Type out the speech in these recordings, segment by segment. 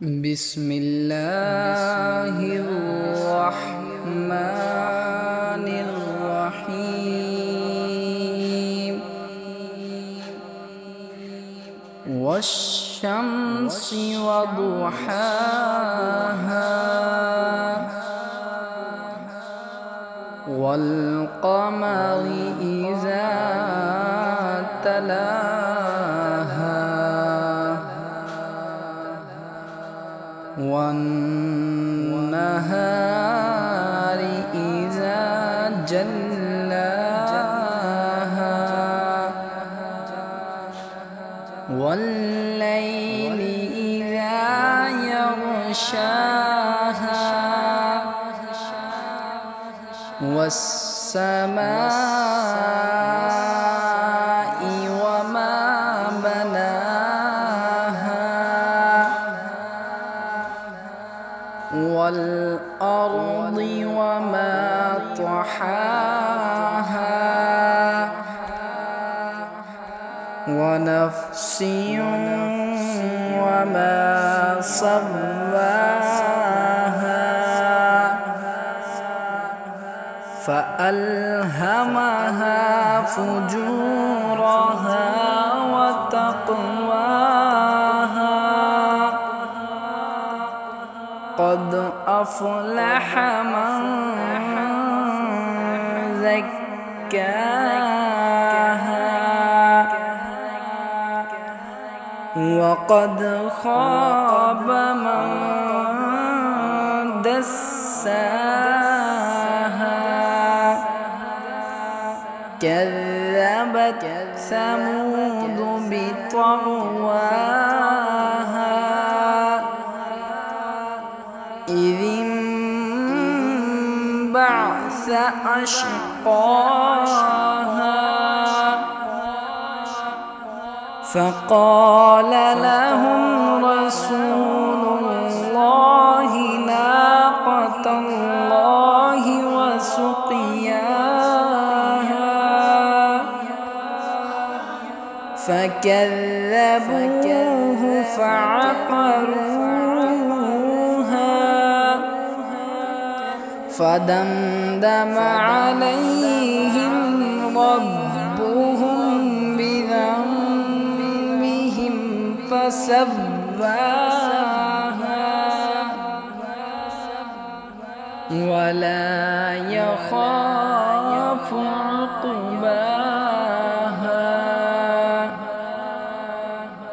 بسم الله الرحمن الرحيم والشمس وضحاها والقمر إذا تلاها والنهار إذا جلاها والليل إذا يغشاها والسماء وما بناها والأرض وما طحاها ونفس وما سواها فألهمها فجورها وتقواها قد أفلح من زكاها وقد خاب من دساها كذبت ثمود بطغواها إذ انبعث أشقاها فقال لهم رسول الله ناقة الله وسقياها فكذبوه فعقروها فدمدم عليهم ربهم بذنبهم فسواها ولا يخاف عقباها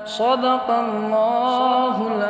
صدق الله العظيم.